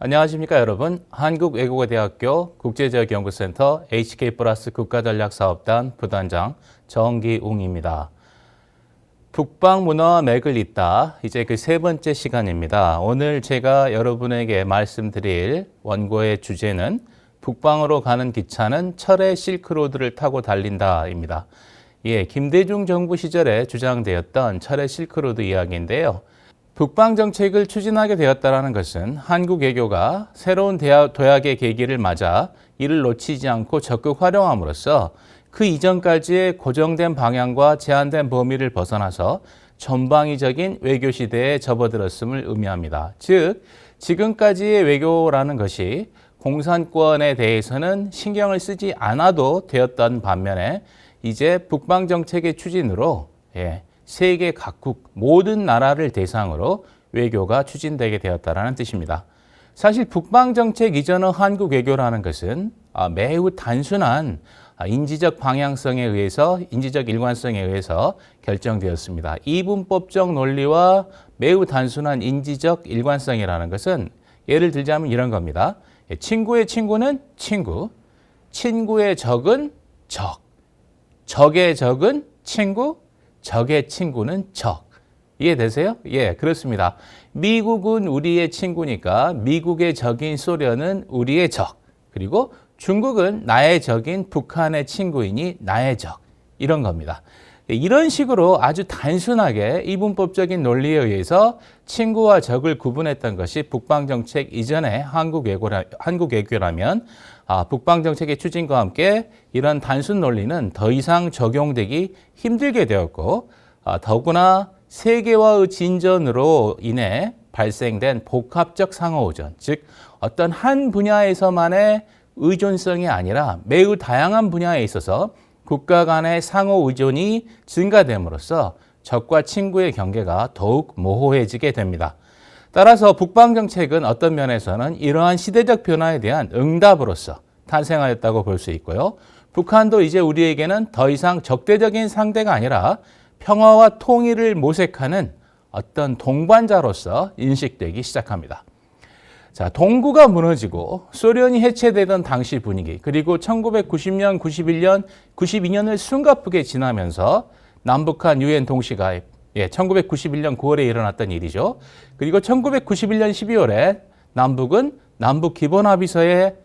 안녕하십니까 여러분. 한국외국어대학교 국제지역연구센터 HK 플러스 국가전략사업단 부단장 정기웅입니다. 북방문화와 맥을 잇다 이제 그 세 번째 시간입니다. 오늘 제가 여러분에게 말씀드릴 원고의 주제는 북방으로 가는 기차는 철의 실크로드를 타고 달린다입니다. 김대중 정부 시절에 주장되었던 철의 실크로드 이야기인데요. 북방 정책을 추진하게 되었다는 것은 한국 외교가 새로운 도약의 계기를 맞아 이를 놓치지 않고 적극 활용함으로써 그 이전까지의 고정된 방향과 제한된 범위를 벗어나서 전방위적인 외교 시대에 접어들었음을 의미합니다. 즉, 지금까지의 외교라는 것이 공산권에 대해서는 신경을 쓰지 않아도 되었던 반면에 이제 북방 정책의 추진으로 세계 각국 모든 나라를 대상으로 외교가 추진되게 되었다는 뜻입니다. 사실 북방 정책 이전의 한국 외교라는 것은 매우 단순한 인지적 방향성에 의해서, 인지적 일관성에 의해서 결정되었습니다. 이분법적 논리와 매우 단순한 인지적 일관성이라는 것은 예를 들자면 이런 겁니다. 친구의 친구는 친구, 친구의 적은 적, 적의 적은 친구, 적의 친구는 적. 이해되세요? 그렇습니다. 미국은 우리의 친구니까 미국의 적인 소련은 우리의 적. 그리고 중국은 나의 적인 북한의 친구이니 나의 적. 이런 겁니다. 이런 식으로 아주 단순하게 이분법적인 논리에 의해서 친구와 적을 구분했던 것이 북방정책 이전의 한국 외교라면 북방정책의 추진과 함께 이런 단순 논리는 더 이상 적용되기 힘들게 되었고 더구나 세계화의 진전으로 인해 발생된 복합적 상호의존, 즉 어떤 한 분야에서만의 의존성이 아니라 매우 다양한 분야에 있어서 국가 간의 상호 의존이 증가됨으로써 적과 친구의 경계가 더욱 모호해지게 됩니다. 따라서 북방 정책은 어떤 면에서는 이러한 시대적 변화에 대한 응답으로서 탄생하였다고 볼 수 있고요. 북한도 이제 우리에게는 더 이상 적대적인 상대가 아니라 평화와 통일을 모색하는 어떤 동반자로서 인식되기 시작합니다. 자, 동구가 무너지고 소련이 해체되던 당시 분위기, 그리고 1990년, 91년, 92년을 숨가쁘게 지나면서 남북한 유엔 동시가입, 1991년 9월에 일어났던 일이죠. 그리고 1991년 12월에 남북은 남북 기본합의서를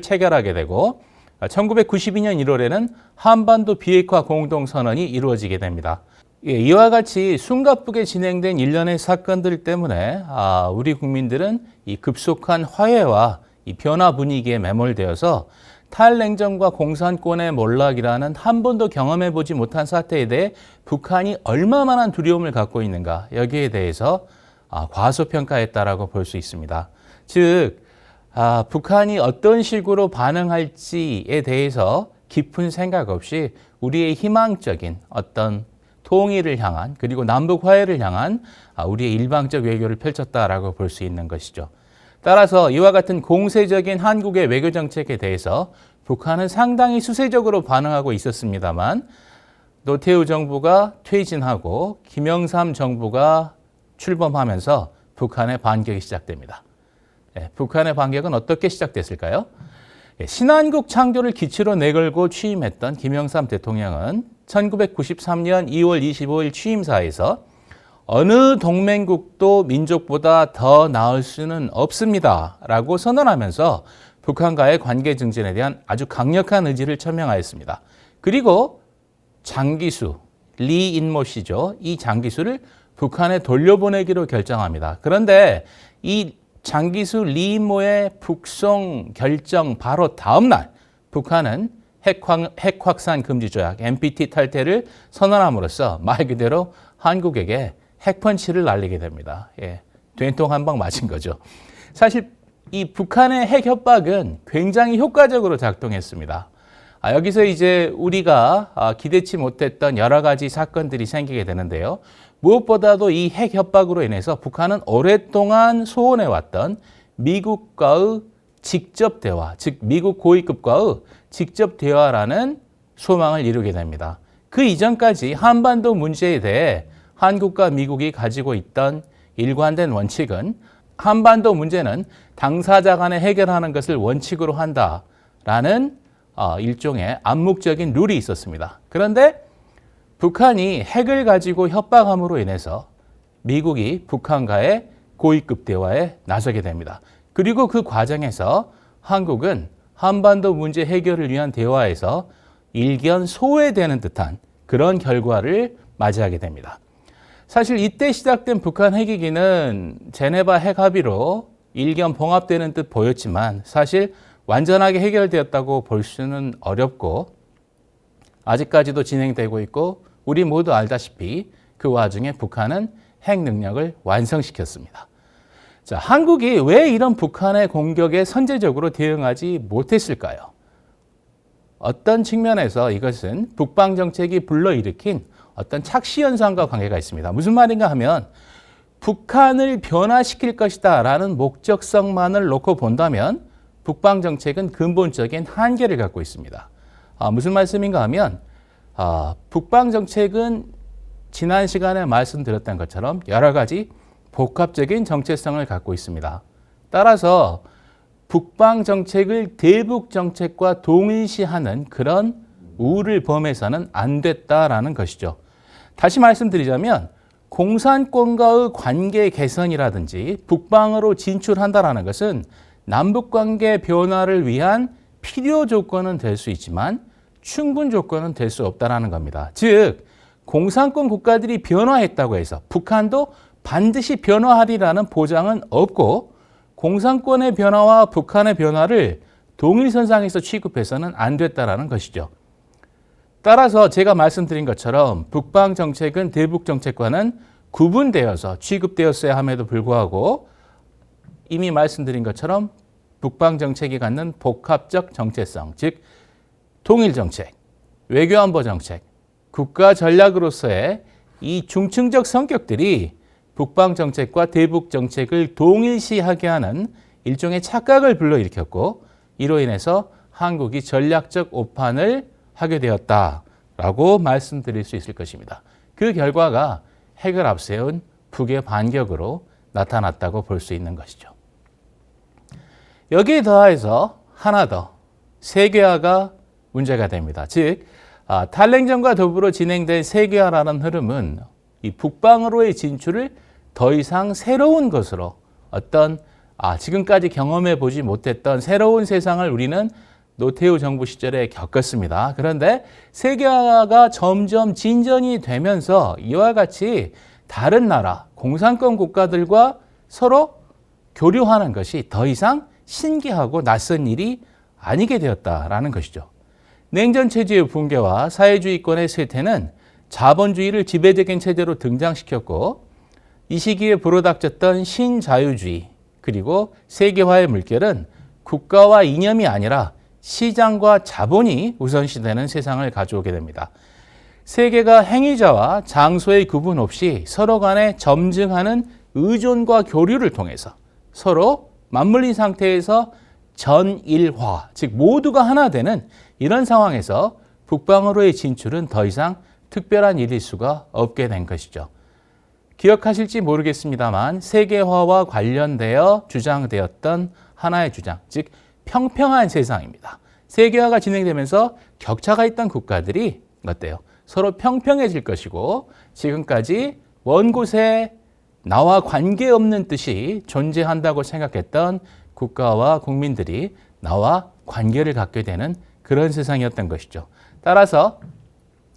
체결하게 되고 1992년 1월에는 한반도 비핵화 공동선언이 이루어지게 됩니다. 이와 같이 숨가쁘게 진행된 일련의 사건들 때문에 우리 국민들은 이 급속한 화해와 이 변화 분위기에 매몰되어서 탈냉전과 공산권의 몰락이라는 한 번도 경험해보지 못한 사태에 대해 북한이 얼마만한 두려움을 갖고 있는가, 여기에 대해서 과소평가했다라고 볼 수 있습니다. 즉, 북한이 어떤 식으로 반응할지에 대해서 깊은 생각 없이 우리의 희망적인 어떤 통일을 향한, 그리고 남북 화해를 향한 우리의 일방적 외교를 펼쳤다라고 볼 수 있는 것이죠. 따라서 이와 같은 공세적인 한국의 외교 정책에 대해서 북한은 상당히 수세적으로 반응하고 있었습니다만 노태우 정부가 퇴진하고 김영삼 정부가 출범하면서 북한의 반격이 시작됩니다. 북한의 반격은 어떻게 시작됐을까요? 신한국 창조를 기치로 내걸고 취임했던 김영삼 대통령은 1993년 2월 25일 취임사에서 어느 동맹국도 민족보다 더 나을 수는 없습니다 라고 선언하면서 북한과의 관계 증진에 대한 아주 강력한 의지를 천명하였습니다. 그리고 장기수, 리인모 씨죠. 이 장기수를 북한에 돌려보내기로 결정합니다. 그런데 이 장기수 리인모의 북송 결정 바로 다음 날 북한은 핵 확산 금지 조약 NPT 탈퇴를 선언함으로써 말 그대로 한국에게 핵펀치를 날리게 됩니다. 된통 한 방 맞은 거죠. 사실 이 북한의 핵 협박은 굉장히 효과적으로 작동했습니다. 여기서 이제 우리가 기대치 못했던 여러 가지 사건들이 생기게 되는데요. 무엇보다도 이 핵 협박으로 인해서 북한은 오랫동안 소원해왔던 미국과의 직접 대화, 즉 미국 고위급과의 직접 대화라는 소망을 이루게 됩니다. 그 이전까지 한반도 문제에 대해 한국과 미국이 가지고 있던 일관된 원칙은 한반도 문제는 당사자 간에 해결하는 것을 원칙으로 한다라는 일종의 암묵적인 룰이 있었습니다. 그런데 북한이 핵을 가지고 협박함으로 인해서 미국이 북한과의 고위급 대화에 나서게 됩니다. 그리고 그 과정에서 한국은 한반도 문제 해결을 위한 대화에서 일견 소외되는 듯한 그런 결과를 맞이하게 됩니다. 사실 이때 시작된 북한 핵위기는 제네바 핵 합의로 일견 봉합되는 듯 보였지만 사실 완전하게 해결되었다고 볼 수는 어렵고 아직까지도 진행되고 있고 우리 모두 알다시피 그 와중에 북한은 핵 능력을 완성시켰습니다. 자, 한국이 왜 이런 북한의 공격에 선제적으로 대응하지 못했을까요? 어떤 측면에서 이것은 북방 정책이 불러일으킨 어떤 착시 현상과 관계가 있습니다. 무슨 말인가 하면 북한을 변화시킬 것이다 라는 목적성만을 놓고 본다면 북방 정책은 근본적인 한계를 갖고 있습니다. 무슨 말씀인가 하면 북방 정책은 지난 시간에 말씀드렸던 것처럼 여러 가지 복합적인 정체성을 갖고 있습니다. 따라서 북방 정책을 대북 정책과 동일시하는 그런 우를 범해서는 안 됐다라는 것이죠. 다시 말씀드리자면 공산권과의 관계 개선이라든지 북방으로 진출한다라는 것은 남북관계 변화를 위한 필요 조건은 될 수 있지만 충분 조건은 될 수 없다라는 겁니다. 즉 공산권 국가들이 변화했다고 해서 북한도 반드시 변화하리라는 보장은 없고 공산권의 변화와 북한의 변화를 동일선상에서 취급해서는 안 됐다라는 것이죠. 따라서 제가 말씀드린 것처럼 북방 정책은 대북 정책과는 구분되어서 취급되었어야 함에도 불구하고 이미 말씀드린 것처럼 북방 정책이 갖는 복합적 정체성, 즉 통일 정책, 외교안보 정책, 국가 전략으로서의 이 중층적 성격들이 북방 정책과 대북 정책을 동일시하게 하는 일종의 착각을 불러일으켰고 이로 인해서 한국이 전략적 오판을 하게 되었다라고 말씀드릴 수 있을 것입니다. 그 결과가 핵을 앞세운 북의 반격으로 나타났다고 볼 수 있는 것이죠. 여기에 더해서 하나 더 세계화가 문제가 됩니다. 즉 탈냉전과 더불어 진행된 세계화라는 흐름은 이 북방으로의 진출을 더 이상 새로운 것으로 어떤 지금까지 경험해 보지 못했던 새로운 세상을 우리는 노태우 정부 시절에 겪었습니다. 그런데 세계화가 점점 진전이 되면서 이와 같이 다른 나라, 공산권 국가들과 서로 교류하는 것이 더 이상 신기하고 낯선 일이 아니게 되었다라는 것이죠. 냉전 체제의 붕괴와 사회주의권의 쇠퇴는 자본주의를 지배적인 체제로 등장시켰고 이 시기에 불어닥쳤던 신자유주의 그리고 세계화의 물결은 국가와 이념이 아니라 시장과 자본이 우선시되는 세상을 가져오게 됩니다. 세계가 행위자와 장소의 구분 없이 서로 간에 점증하는 의존과 교류를 통해서 서로 맞물린 상태에서 전일화, 즉 모두가 하나 되는 이런 상황에서 북방으로의 진출은 더 이상 특별한 일일 수가 없게 된 것이죠. 기억하실지 모르겠습니다만 세계화와 관련되어 주장되었던 하나의 주장, 즉 평평한 세상입니다. 세계화가 진행되면서 격차가 있던 국가들이 어때요? 서로 평평해질 것이고 지금까지 먼 곳에 나와 관계없는 뜻이 존재한다고 생각했던 국가와 국민들이 나와 관계를 갖게 되는 그런 세상이었던 것이죠. 따라서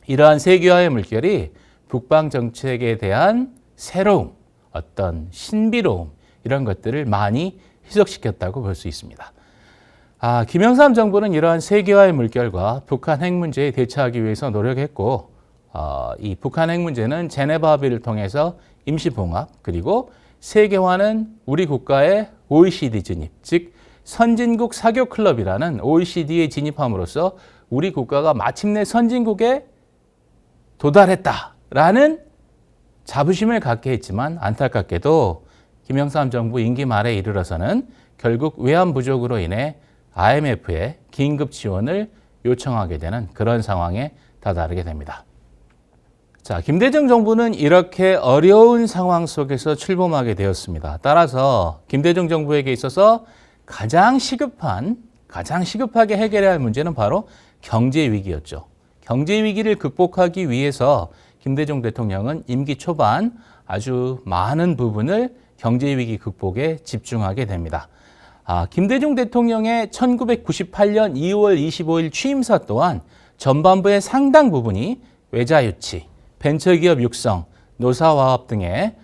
이러한 세계화의 물결이 북방 정책에 대한 새로움, 어떤 신비로움 이런 것들을 많이 희석시켰다고 볼 수 있습니다. 김영삼 정부는 이러한 세계화의 물결과 북한 핵 문제에 대처하기 위해서 노력했고 이 북한 핵 문제는 제네바 합의를 통해서 임시 봉합 그리고 세계화는 우리 국가의 OECD 진입, 즉 선진국 사교 클럽이라는 OECD에 진입함으로써 우리 국가가 마침내 선진국에 도달했다라는 자부심을 갖게 했지만 안타깝게도 김영삼 정부 임기 말에 이르러서는 결국 외환 부족으로 인해 IMF에 긴급 지원을 요청하게 되는 그런 상황에 다다르게 됩니다. 자, 김대중 정부는 이렇게 어려운 상황 속에서 출범하게 되었습니다. 따라서 김대중 정부에게 있어서 가장 시급하게 해결해야 할 문제는 바로 경제 위기였죠. 경제 위기를 극복하기 위해서 김대중 대통령은 임기 초반 아주 많은 부분을 경제 위기 극복에 집중하게 됩니다. 김대중 대통령의 1998년 2월 25일 취임사 또한 전반부의 상당 부분이 외자 유치, 벤처기업 육성, 노사화합 등에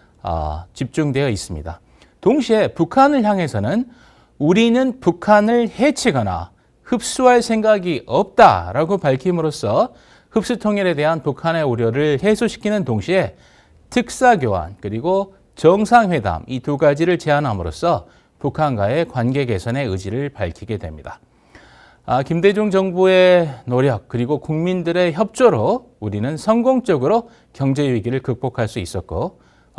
집중되어 있습니다. 동시에 북한을 향해서는 우리는 북한을 해치거나 흡수할 생각이 없다라고 밝힘으로써 흡수 통일에 대한 북한의 우려를 해소시키는 동시에 특사교환 그리고 정상회담 이 두 가지를 제안함으로써 북한과의 관계 개선의 의지를 밝히게 됩니다. 김대중 정부의 노력 그리고 국민들의 협조로 우리는 성공적으로 경제 위기를 극복할 수 있었고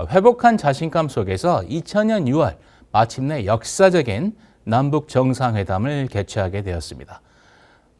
회복한 자신감 속에서 2000년 6월 마침내 역사적인 남북 정상회담을 개최하게 되었습니다.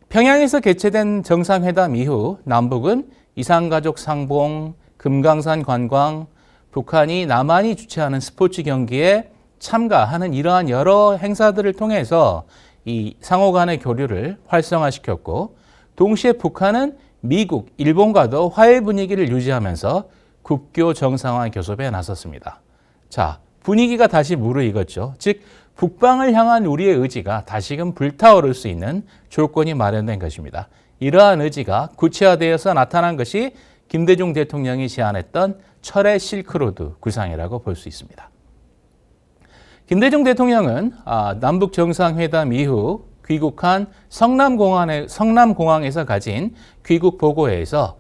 평양에서 개최된 정상회담 이후 남북은 이산가족 상봉, 금강산 관광, 북한이 남한이 주최하는 스포츠 경기에 참가하는 이러한 여러 행사들을 통해서 이 상호 간의 교류를 활성화시켰고 동시에 북한은 미국, 일본과도 화해 분위기를 유지하면서 국교 정상화 교섭에 나섰습니다. 자, 분위기가 다시 무르익었죠. 즉 북방을 향한 우리의 의지가 다시금 불타오를 수 있는 조건이 마련된 것입니다. 이러한 의지가 구체화되어서 나타난 것이 김대중 대통령이 제안했던 철의 실크로드 구상이라고 볼 수 있습니다. 김대중 대통령은 남북 정상회담 이후 귀국한 성남공항에서 가진 귀국 보고회에서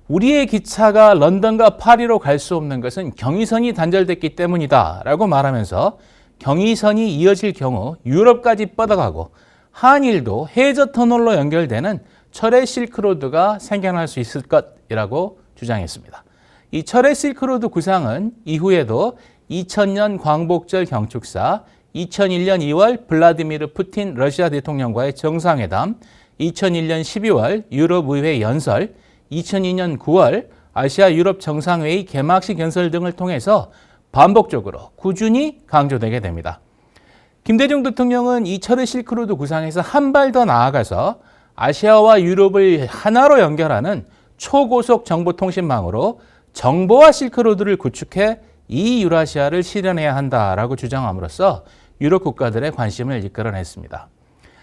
우리의 기차가 런던과 파리로 갈 수 없는 것은 경의선이 단절됐기 때문이다 라고 말하면서 경의선이 이어질 경우 유럽까지 뻗어가고 한일도 해저 터널로 연결되는 철의 실크로드가 생겨날 수 있을 것이라고 주장했습니다. 이 철의 실크로드 구상은 이후에도 2000년 광복절 경축사, 2001년 2월 블라디미르 푸틴 러시아 대통령과의 정상회담, 2001년 12월 유럽의회 연설, 2002년 9월 아시아 유럽 정상회의 개막식 연설 등을 통해서 반복적으로 꾸준히 강조되게 됩니다. 김대중 대통령은 이 철의 실크로드 구상에서 한 발 더 나아가서 아시아와 유럽을 하나로 연결하는 초고속 정보통신망으로 정보화 실크로드를 구축해 이 유라시아를 실현해야 한다라고 주장함으로써 유럽 국가들의 관심을 이끌어냈습니다.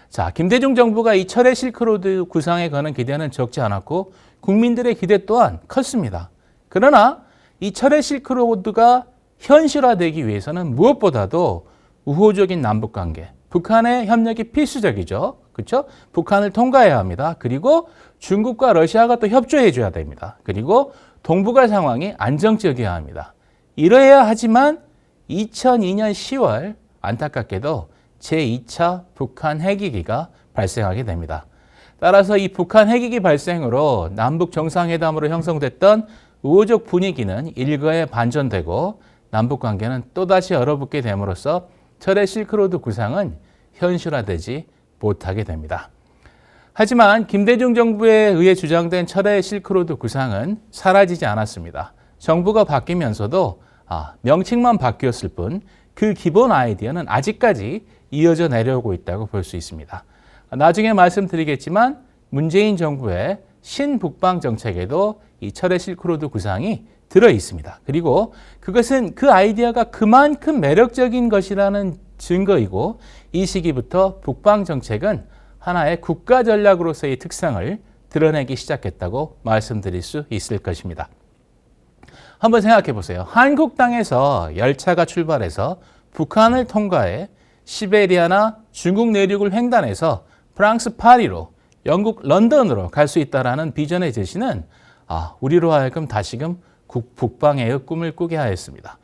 자, 김대중 정부가 이 철의 실크로드 구상에 거는 기대는 적지 않았고 국민들의 기대 또한 컸습니다. 그러나 이 철의 실크로드가 현실화되기 위해서는 무엇보다도 우호적인 남북관계, 북한의 협력이 필수적이죠. 그렇죠? 북한을 통과해야 합니다. 그리고 중국과 러시아가 또 협조해 줘야 됩니다. 그리고 동북아 상황이 안정적이어야 합니다. 이러해야 하지만 2002년 10월 안타깝게도 제2차 북한 핵위기가 발생하게 됩니다. 따라서 이 북한 핵위기 발생으로 남북 정상회담으로 형성됐던 우호적 분위기는 일거에 반전되고 남북 관계는 또다시 얼어붙게 됨으로써 철의 실크로드 구상은 현실화되지 못하게 됩니다. 하지만 김대중 정부에 의해 주장된 철의 실크로드 구상은 사라지지 않았습니다. 정부가 바뀌면서도 명칭만 바뀌었을 뿐 그 기본 아이디어는 아직까지 이어져 내려오고 있다고 볼 수 있습니다. 나중에 말씀드리겠지만 문재인 정부의 신북방 정책에도 이 철의 실크로드 구상이 들어 있습니다. 그리고 그것은 그 아이디어가 그만큼 매력적인 것이라는 증거이고 이 시기부터 북방 정책은 하나의 국가 전략으로서의 특성을 드러내기 시작했다고 말씀드릴 수 있을 것입니다. 한번 생각해 보세요. 한국 땅에서 열차가 출발해서 북한을 통과해 시베리아나 중국 내륙을 횡단해서 프랑스 파리로 영국 런던으로 갈 수 있다라는 비전의 제시는 우리로 하여금 다시금 북방의 꿈을 꾸게 하였습니다.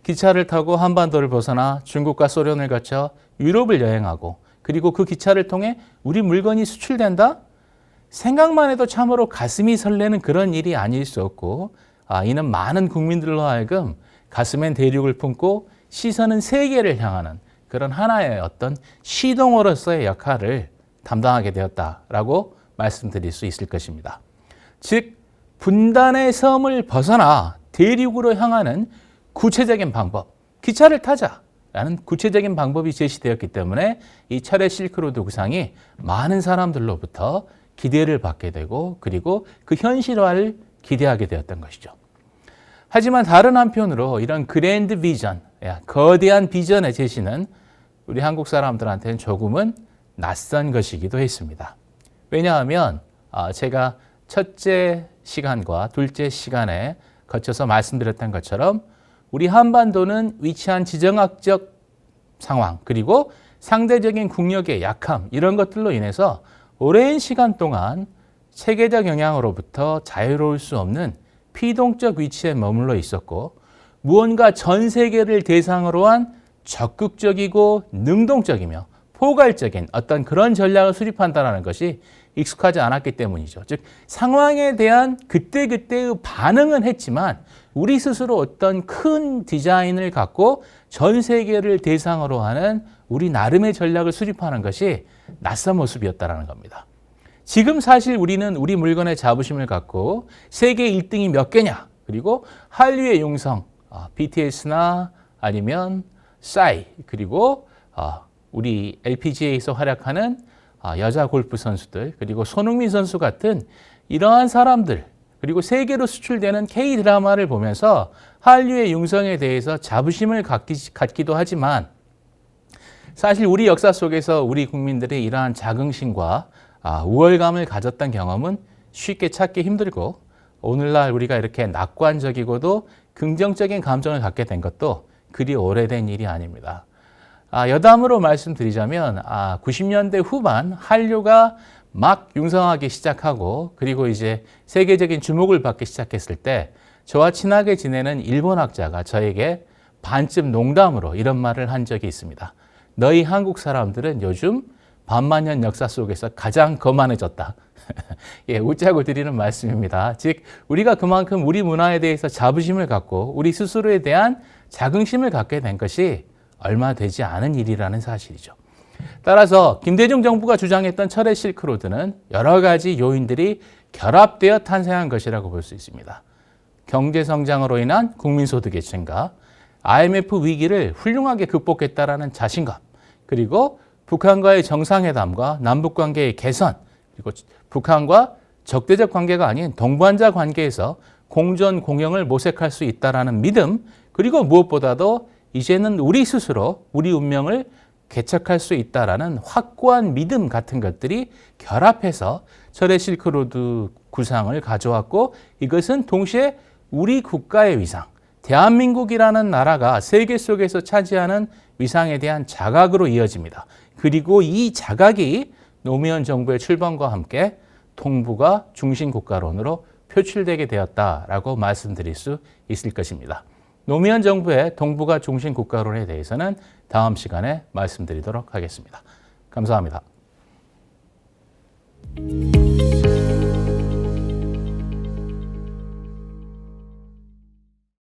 기차를 타고 한반도를 벗어나 중국과 소련을 거쳐 유럽을 여행하고 그리고 그 기차를 통해 우리 물건이 수출된다? 생각만 해도 참으로 가슴이 설레는 그런 일이 아닐 수 없고 이는 많은 국민들로 하여금 가슴엔 대륙을 품고 시선은 세계를 향하는 그런 하나의 어떤 시동으로서의 역할을 담당하게 되었다라고 말씀드릴 수 있을 것입니다. 즉 분단의 섬을 벗어나 대륙으로 향하는 구체적인 방법, 기차를 타자라는 구체적인 방법이 제시되었기 때문에 이 철의 실크로드 구상이 많은 사람들로부터 기대를 받게 되고 그리고 그 현실화를 기대하게 되었던 것이죠. 하지만 다른 한편으로 이런 그랜드 비전, 거대한 비전의 제시는 우리 한국 사람들한테는 조금은 낯선 것이기도 했습니다. 왜냐하면 제가 첫째 시간과 둘째 시간에 거쳐서 말씀드렸던 것처럼 우리 한반도는 위치한 지정학적 상황 그리고 상대적인 국력의 약함 이런 것들로 인해서 오랜 시간 동안 체계적 영향으로부터 자유로울 수 없는 피동적 위치에 머물러 있었고 무언가 전 세계를 대상으로 한 적극적이고 능동적이며 포괄적인 어떤 그런 전략을 수립한다는 것이 익숙하지 않았기 때문이죠. 즉 상황에 대한 그때그때의 반응은 했지만 우리 스스로 어떤 큰 디자인을 갖고 전 세계를 대상으로 하는 우리 나름의 전략을 수립하는 것이 낯선 모습이었다는 겁니다. 지금 사실 우리는 우리 물건의 자부심을 갖고 세계 1등이 몇 개냐 그리고 한류의 용성 BTS나 아니면 싸이 그리고 우리 LPGA에서 활약하는 여자 골프 선수들 그리고 손흥민 선수 같은 이러한 사람들 그리고 세계로 수출되는 K-드라마를 보면서 한류의 융성에 대해서 자부심을 갖기도 하지만 사실 우리 역사 속에서 우리 국민들이 이러한 자긍심과 우월감을 가졌던 경험은 쉽게 찾기 힘들고 오늘날 우리가 이렇게 낙관적이고도 긍정적인 감정을 갖게 된 것도 그리 오래된 일이 아닙니다. 여담으로 말씀드리자면 90년대 후반 한류가 막 융성하기 시작하고 그리고 이제 세계적인 주목을 받기 시작했을 때 저와 친하게 지내는 일본 학자가 저에게 반쯤 농담으로 이런 말을 한 적이 있습니다. 너희 한국 사람들은 요즘 반만년 역사 속에서 가장 거만해졌다. 예, 웃자고 드리는 말씀입니다. 즉 우리가 그만큼 우리 문화에 대해서 자부심을 갖고 우리 스스로에 대한 자긍심을 갖게 된 것이 얼마 되지 않은 일이라는 사실이죠. 따라서 김대중 정부가 주장했던 철의 실크로드는 여러 가지 요인들이 결합되어 탄생한 것이라고 볼 수 있습니다. 경제 성장으로 인한 국민소득의 증가, IMF 위기를 훌륭하게 극복했다라는 자신감, 그리고 북한과의 정상회담과 남북관계의 개선, 그리고 북한과 적대적 관계가 아닌 동반자 관계에서 공존 공영을 모색할 수 있다라는 믿음, 그리고 무엇보다도 이제는 우리 스스로 우리 운명을 개척할 수 있다라는 확고한 믿음 같은 것들이 결합해서 철의 실크로드 구상을 가져왔고 이것은 동시에 우리 국가의 위상, 대한민국이라는 나라가 세계 속에서 차지하는 위상에 대한 자각으로 이어집니다. 그리고 이 자각이 노무현 정부의 출범과 함께 동북아 중심국가론으로 표출되게 되었다라고 말씀드릴 수 있을 것입니다. 노무현 정부의 동북아 중심국가론에 대해서는 다음 시간에 말씀드리도록 하겠습니다. 감사합니다.